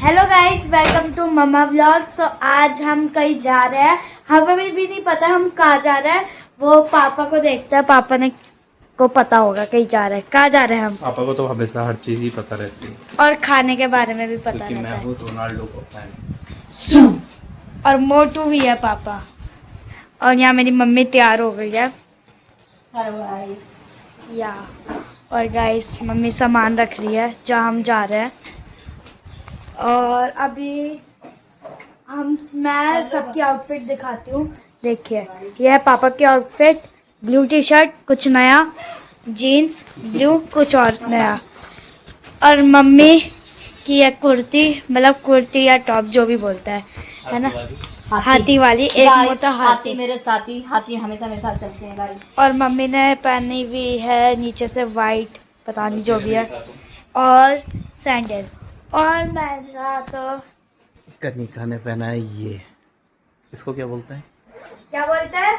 Hello guys, welcome to mamma vlog. So आज हम कहीं जा रहे हैं। हमें भी नहीं पता हम कहाँ जा रहे हैं। वो पापा को देखता है, पापा ने को पता होगा कहीं जा रहे हैं। कहाँ जा रहे हैं हम? पापा को तो हमेशा हर चीज ही पता रहती है, और खाने के बारे में भी पता क्योंकि रहता मैं है। हूँ रोनाल्डो का फैन। और मोटू भी है पापा। और यहाँ मेरी मम्मी तैयार हो गई है। Hello guys. या और गाइस मम्मी सामान रख रही है जहाँ हम जा रहे हैं। और अभी मैं सबकी आउटफिट दिखाती हूँ। देखिए, यह है पापा की आउटफिट। ब्लू टी शर्ट, कुछ नया, जीन्स ब्लू, कुछ और नया। और मम्मी की है कुर्ती, मतलब कुर्ती या टॉप जो भी बोलता है ना, हाथी वाली, एक गाइस, मोटा हाथी हाथी। मेरे साथी, हाथी हमेशा मेरे साथ चलते हैं गाइस। और मम्मी ने पहनी हुई है नीचे से वाइट, पता नहीं जो भी है, और सैंडल। और मेरा तो कनिका ने पहना है ये, इसको क्या बोलते हैं? क्या बोलते हैं?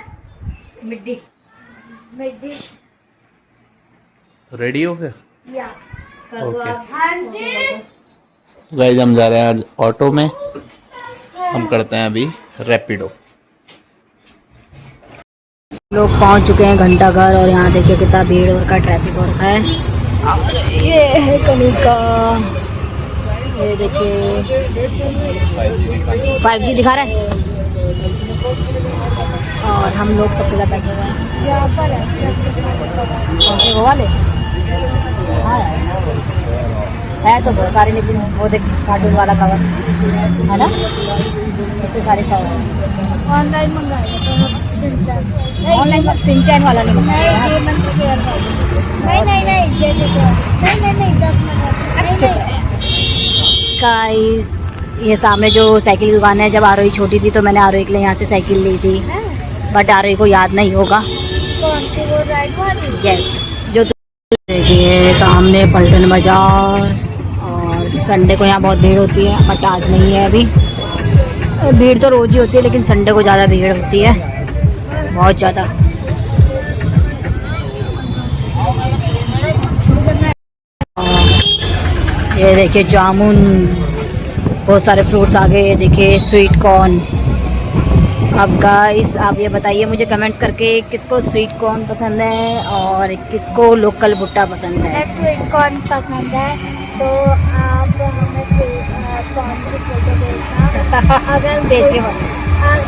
मिड्डी। मिड्डी। रेडी हो गए? या कर दो ओके। आप। हाँ जी। गाइस हम जा रहे हैं आज ऑटो में, हम करते हैं अभी रैपिडो। लोग पहुंच चुके हैं घंटा घर, और यहाँ देखिए कितना भीड़ और का ट्रैफिक हो रखा है। और ये है कनिका, ये देखिए 5G दिखा रहा है। और हम लोग सबके साथ बैठे हुए हैं। यहाँ पर कौन से वो वाले? हाँ यार, है तो बहुत सारे, लेकिन वो देख कार्टून वाला कवर है ना, इतने सारे कवर। ऑनलाइन मंगाया था सिंचन। ऑनलाइन सिंचैन वाला नहीं मंगाया। नहीं जैसे नहीं गाइस, ये सामने जो साइकिल की दुकान है, जब आरोही छोटी थी तो मैंने आरोही के लिए यहाँ से साइकिल ली थी, बट आरोही को याद नहीं होगा। कौन सी? वो राइड वाली? यस, जो देखिए सामने पलटन बाजार। और संडे को यहाँ बहुत भीड़ होती है, बट आज नहीं है अभी। भीड़ तो रोज ही होती है, लेकिन संडे को ज़्यादा भीड़ होती है, बहुत ज़्यादा। ये देखिए जामुन, बहुत सारे फ्रूट्स आ गए। ये देखिए स्वीट कॉर्न। अब गाइस आप ये बताइए मुझे कमेंट्स करके किसको स्वीट कॉर्न पसंद है और किसको लोकल भुट्टा पसंद है। स्वीट कॉर्न पसंद है तो आप हमें स्वीट कॉर्न की फोटो भेजना। अगर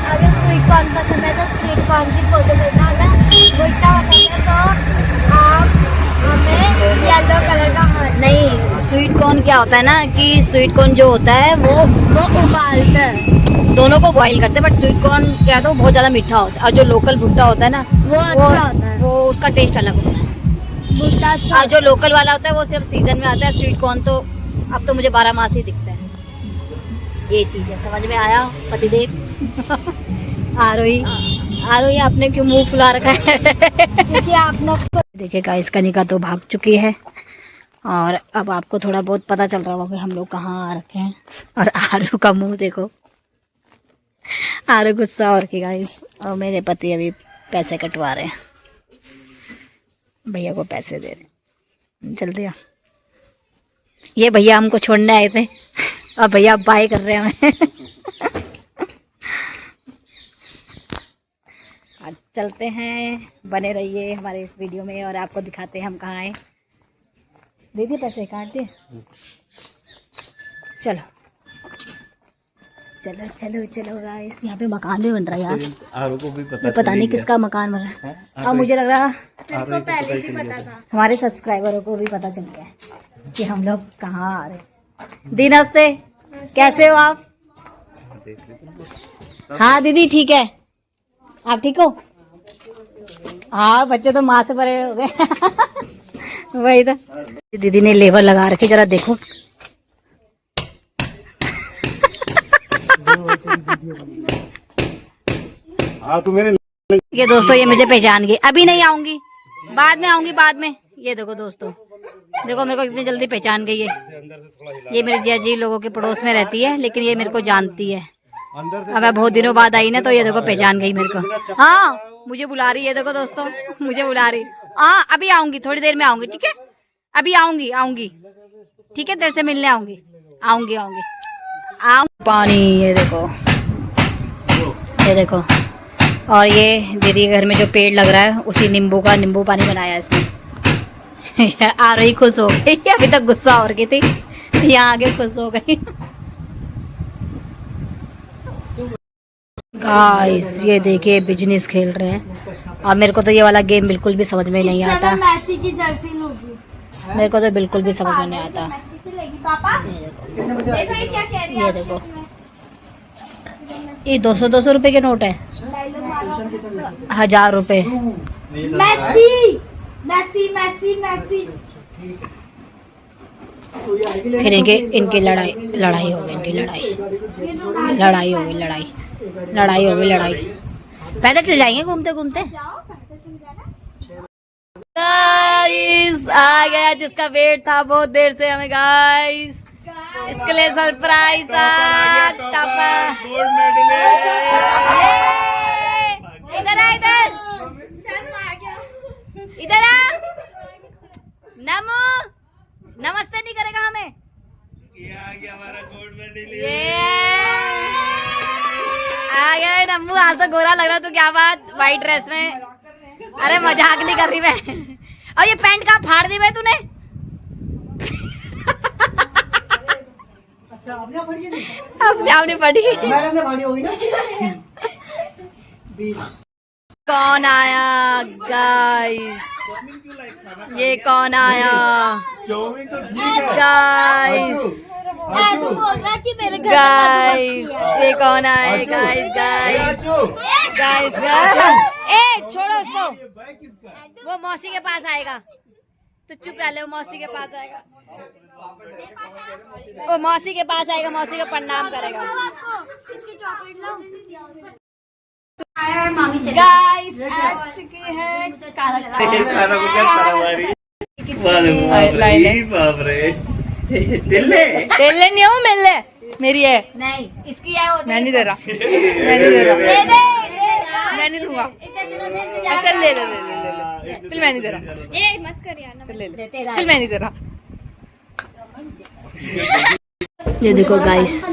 अगर स्वीट कॉर्न पसंद है तो स्वीट कॉर्न की फोटो भेजना। अगर भुट्टा पसंद है तो आप हमें येलो कलर का हार्ट। नहीं, स्वीट कॉर्न क्या होता है ना, कि स्वीट कॉर्न जो होता है वो उबालते हैं, दोनों को बॉईल करते हैं, बट स्वीट कॉर्न क्या तो बहुत ज़्यादा मीठा होता है, और जो लोकल भुट्टा होता है ना वो अच्छा होता है। वो उसका टेस्ट अलग होता है। भुट्टा अच्छा और जो लोकल वाला होता है वो सिर्फ सीजन में आता है। स्वीट कॉर्न तो अब तो मुझे 12 मास ही दिखता है। ये चीज़ है, समझ में आया पतिदेव? आरोही आपने क्यों मुंह फुला रखा है? क्योंकि आपने देखिए गाइस, कनिका तो भाग चुकी है, और अब आपको थोड़ा बहुत पता चल रहा होगा कि हम लोग कहाँ आ रखे हैं। और आरू का मुंह देखो, आरू गुस्सा और की गाइस। और मेरे पति अभी पैसे कटवा रहे हैं, भैया को पैसे दे रहे हैं। जल्दी आ। ये भैया हमको छोड़ने आए थे, और भैया बाय कर रहे हैं हमें। आज चलते हैं, बने रहिए हमारे इस वीडियो में, और आपको दिखाते हैं हम कहाँ आए। दे दिए पैसे, काट दिए। चलो चलो चलो चलो गाइस, यहाँ पे मकान भी बन रहा है यार। आरू को भी पता नहीं किसका मकान बन रहा है। अब मुझे लग रहा तो पहले से पता था। हमारे सब्सक्राइबरों को भी पता चल गया है कि हम लोग कहाँ आ रहे हैं। दी नमस्ते, कैसे हो आप? हाँ दीदी ठीक है, आप ठीक हो? हाँ, बच्चे तो माँ से परे हो गए। वही तो, दीदी ने लेबर लगा रखी, जरा देखो। ये दोस्तों, ये मुझे पहचान गई। अभी नहीं आऊंगी, बाद में आऊंगी, बाद में। ये देखो दोस्तों, देखो मेरे को इतनी जल्दी पहचान गई है। ये मेरी जिया जी लोगों के पड़ोस में रहती है, लेकिन ये मेरे को जानती है। अब मैं बहुत दिनों बाद आई ना, तो ये देखो पहचान गई मेरे को। हाँ, मुझे बुला रही है, देखो दोस्तों, मुझे बुला रही। हाँ अभी आऊंगी, थोड़ी देर में आऊंगी, ठीक है? अभी आऊंगी, ठीक है, देर से मिलने आऊंगी। आम पानी, ये देखो, ये देखो। और ये दीदी के घर में जो पेड़ लग रहा है उसी नींबू का नींबू पानी बनाया है इसने। आ रही खुश हो गई, अभी तक गुस्सा हो रही थी, यहाँ आगे खुश हो गई। गाइस ये देखिए बिजनेस खेल रहे हैं, और मेरे को तो ये वाला गेम बिल्कुल भी समझ में नहीं आता। मैसी की जर्सी लूंगी। मेरे को तो बिल्कुल भी समझ में नहीं आता। ये देखो, ये 200 रुपए के नोट है, 1000 रुपए। मैसी मैसी मैसी मैसी। फिर इनकी लड़ाई होगी, इनकी लड़ाई होगी। पैदल चल जाएंगे घूमते घूमते। गाइस आ गया जिसका वेट था बहुत देर से हमें, गाइस इसके लिए सरप्राइज था। इधर आ, इधर आ। नमो नमस्ते नहीं करेगा हमें। ये आ गया हमारा गोल्ड मेडल। आ गया नम्बू, आज तो गोरा लग रहा तू, क्या बात, व्हाइट ड्रेस में। अरे मजाक नहीं कर रही मैं। और ये पैंट कहाँ फाड़ दी भाई तूने? अच्छा अपने आपने पढ़ी। कौन आया गाइस? ये कौन आया गाइस? गाइस ये कौन आया गाइस? गाइस ए छोड़ो उसको, वो मौसी के पास आएगा, तो चुप रह ले। वो मौसी के पास आएगा, वो मौसी के पास आएगा, मौसी का प्रणाम करेगा। गाइस आ चुकी है तेले नहीं हो मेले मेरी है नहीं, इसकी है। मैं नहीं दे रहा, मैं नहीं दूंगा। इतने दिनों से इंतजार चल ले चल, मैं नहीं दे रहा। ए मत कर यार, चल ले तेरा चल, मैं नहीं दे रहा। ये देखो गाइस,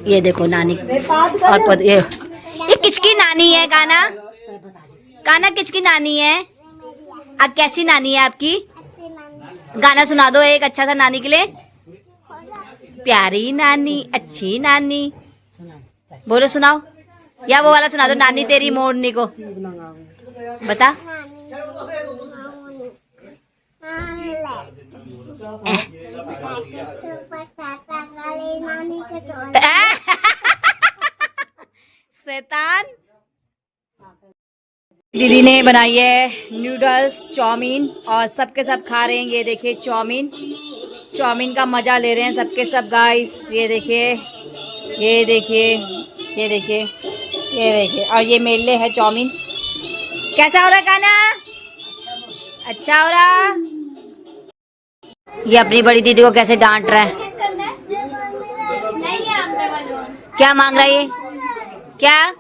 ये देखो नानी। और ये किसकी नानी है? काना किसकी नानी है? अब कैसी नानी है आपकी? गाना सुना दो एक अच्छा सा नानी के लिए। प्यारी नानी, अच्छी नानी, बोलो सुनाओ। या वो वाला सुना दो, नानी तेरी मोरनी को। बता। शैतान। दीदी ने बनाई है नूडल्स, चाउमीन, और सबके सब खा रहे हैं। ये देखिए चाउमीन का मजा ले रहे हैं सबके सब गाइस। ये देखिए, ये देखिए, ये देखिए, ये देखिए। और ये मेरे लिए है चाउमीन। कैसा हो रहा गाना? अच्छा हो रहा। ये अपनी बड़ी दीदी को कैसे डांट रहा है। क्या मांग रहा है ये? क्या?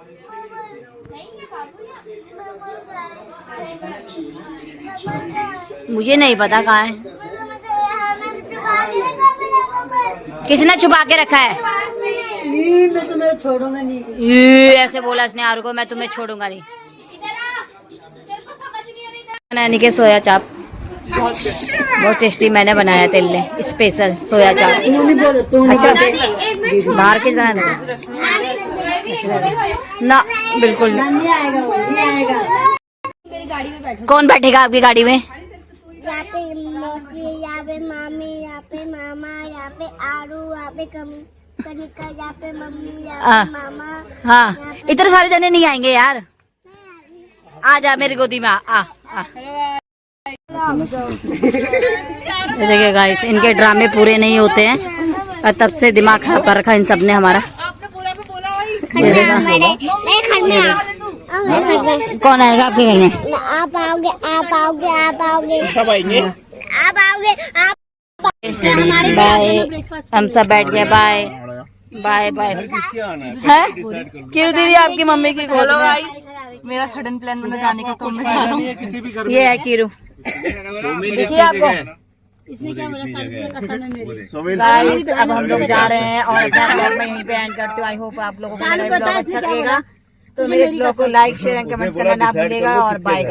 मुझे नहीं पता कहाँ है। किसने छुपा के रखा है? मैं तुम्हें छोड़ूंगा नहीं। ऐसे बोला इसने आरू को, मैं तुम्हें छोड़ूंगा नहीं। नैनी के सोया चाप बहुत टेस्टी मैंने बनाया, तेल ने स्पेशल सोया चाप। अच्छा बाहर किस तरह ना, बिल्कुल कौन बैठेगा आपकी गाड़ी में? यहाँ पे मौसी, यहाँ पे मामी, यहाँ पे मामा, यहाँ पे आरू, यहाँ पे कनिका, यहाँ पे मम्मी, यहाँ पे मामा। हाँ इतने सारे जने नहीं आएंगे यार। आ जा मेरी गोदी में, आ। देखिए गाइस, इनके ड्रामे पूरे नहीं होते हैं और तब से दिमाग खराब कर रखा इन सब ने हमारा। कौन आएगा आपके घर में? आप आओगे, आप आओगे, आप आओगे, सब आएंगे, आप आओगे, आप। बाय, हम सब बैठ गए। Bye bye bye. है किरू दीदी आपकी मम्मी की गोद में। मेरा सडन प्लान बना जाने का, तो मैं जा रहा हूँ। ये है किरू। देखिए आपको इसने क्या बोला, कसम है मेरी। गाइस अब हम लोग जा रहे हैं और अपना ब्लॉग में यहीं पे एंड करते हो। आई होप आप लोगों को मेरा ब्लॉग अच्छा लगेगा, तो मेरे इस ब्लॉग को लाइक शेयर एंड कमेंट्स करना ना भूलिएगा और बाय।